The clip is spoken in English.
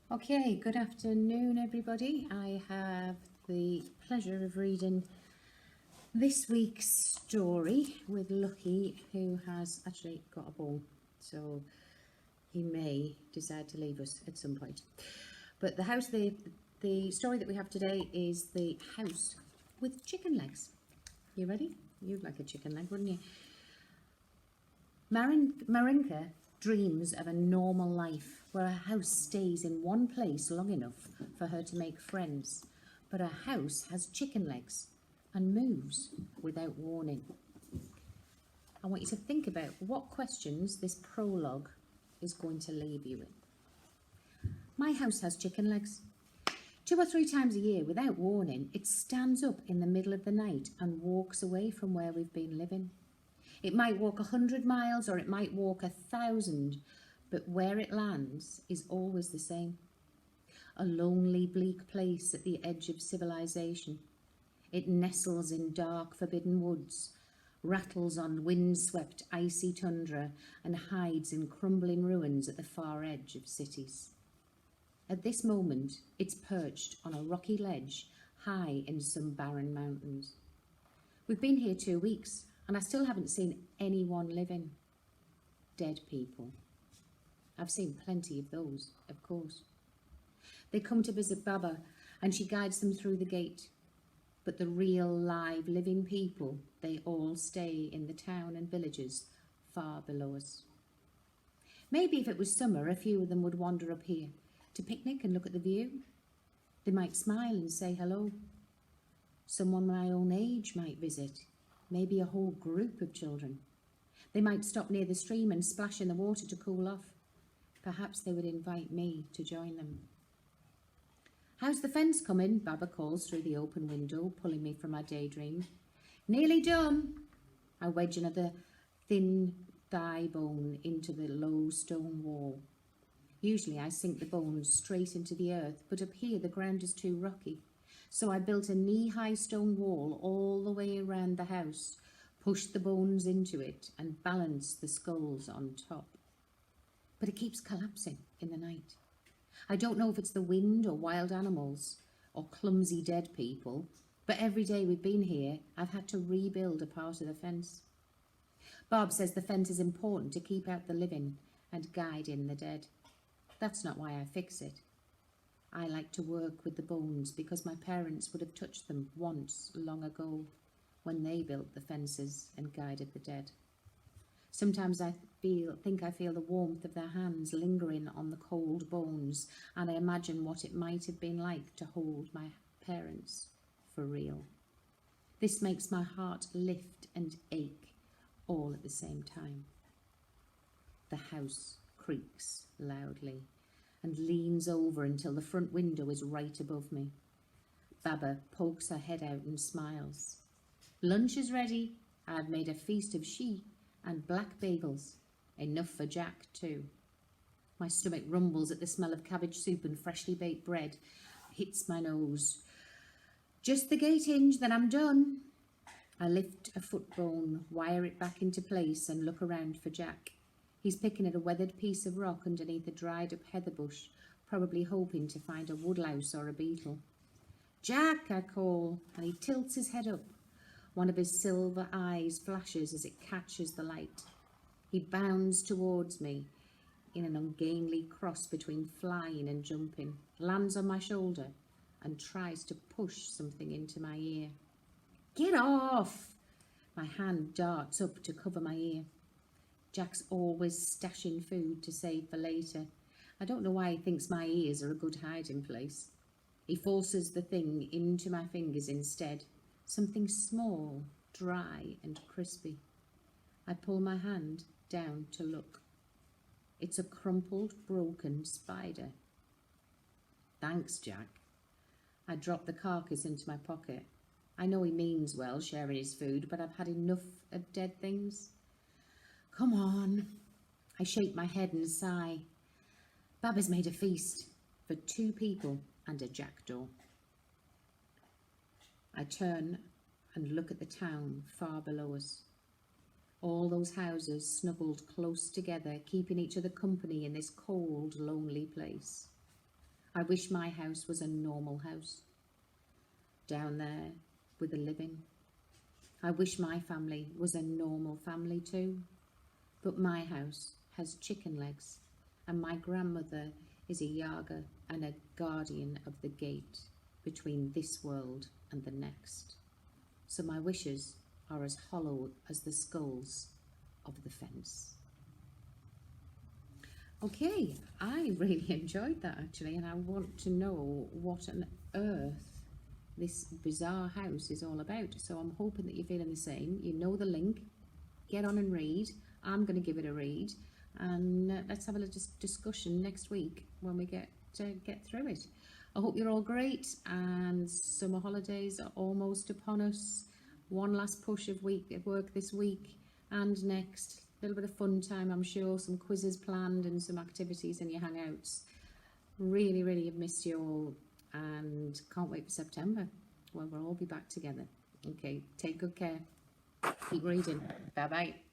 Okay, good afternoon, everybody. I have the pleasure of reading this week's story with Lucky, who has actually got a ball, so he may decide to leave us at some point. But the story that we have today is The House with Chicken Legs. You ready? You'd like a chicken leg, wouldn't you? Marinka dreams of a normal life where her house stays in one place long enough for her to make friends, but her house has chicken legs and moves without warning. I want you to think about what questions this prologue is going to leave you with. My house has chicken legs. 2 or 3 times a year, without warning, it stands up in the middle of the night and walks away from where we've been living. It might walk 100 miles or it might walk 1,000, but where it lands is always the same. A lonely, bleak place at the edge of civilization. It nestles in dark, forbidden woods, rattles on windswept, icy tundra, and hides in crumbling ruins at the far edge of cities. At this moment, it's perched on a rocky ledge high in some barren mountains. We've been here 2 weeks, and I still haven't seen anyone living. Dead people. I've seen plenty of those, of course. They come to visit Baba, and she guides them through the gate. But the real, live, living people, they all stay in the town and villages far below us. Maybe if it was summer, a few of them would wander up here to picnic and look at the view. They might smile and say hello. Someone my own age might visit. Maybe a whole group of children. They might stop near the stream and splash in the water to cool off. Perhaps they would invite me to join them. How's the fence coming? Baba calls through the open window, pulling me from my daydream. Nearly done. I wedge another thin thigh bone into the low stone wall. Usually I sink the bones straight into the earth, but up here the ground is too rocky. So I built a knee-high stone wall all the way around the house, pushed the bones into it and balanced the skulls on top. But it keeps collapsing in the night. I don't know if it's the wind or wild animals or clumsy dead people, but every day we've been here, I've had to rebuild a part of the fence. Bob says the fence is important to keep out the living and guide in the dead. That's not why I fix it. I like to work with the bones because my parents would have touched them once long ago when they built the fences and guided the dead. Sometimes I think I feel the warmth of their hands lingering on the cold bones, and I imagine what it might have been like to hold my parents for real. This makes my heart lift and ache all at the same time. The house creaks loudly and leans over until the front window is right above me. Baba pokes her head out and smiles. Lunch is ready. I've made a feast of sheep and black bagels. Enough for Jack too. My stomach rumbles at the smell of cabbage soup and freshly baked bread. Hits my nose. Just the gate hinge, then I'm done. I lift a foot bone, wire it back into place and look around for Jack. He's picking at a weathered piece of rock underneath a dried up heather bush, probably hoping to find a woodlouse or a beetle. Jack, I call, and he tilts his head up. One of his silver eyes flashes as it catches the light. He bounds towards me in an ungainly cross between flying and jumping, lands on my shoulder and tries to push something into my ear. Get off! My hand darts up to cover my ear. Jack's always stashing food to save for later. I don't know why he thinks my ears are a good hiding place. He forces the thing into my fingers instead. Something small, dry and crispy. I pull my hand down to look. It's a crumpled, broken spider. Thanks, Jack. I drop the carcass into my pocket. I know he means well, sharing his food, but I've had enough of dead things. Come on. I shake my head and sigh. Baba's made a feast for 2 people and a jackdaw. I turn and look at the town far below us. All those houses snuggled close together, keeping each other company in this cold, lonely place. I wish my house was a normal house, down there with a living. I wish my family was a normal family too, but my house has chicken legs, and my grandmother is a Yaga and a guardian of the gate between this world and the next. So my wishes are as hollow as the skulls of the fence. Okay, I really enjoyed that actually, and I want to know what on earth this bizarre house is all about. So I'm hoping that you're feeling the same. You know the link. Get on and read. I'm going to give it a read, and let's have a little discussion next week when we get through it. I hope you're all great, and summer holidays are almost upon us. One last push of work this week and next. A little bit of fun time, I'm sure. Some quizzes planned and some activities in your hangouts. Really, really have missed you all, and can't wait for September when we'll all be back together. Okay, take good care. Keep reading. Bye bye.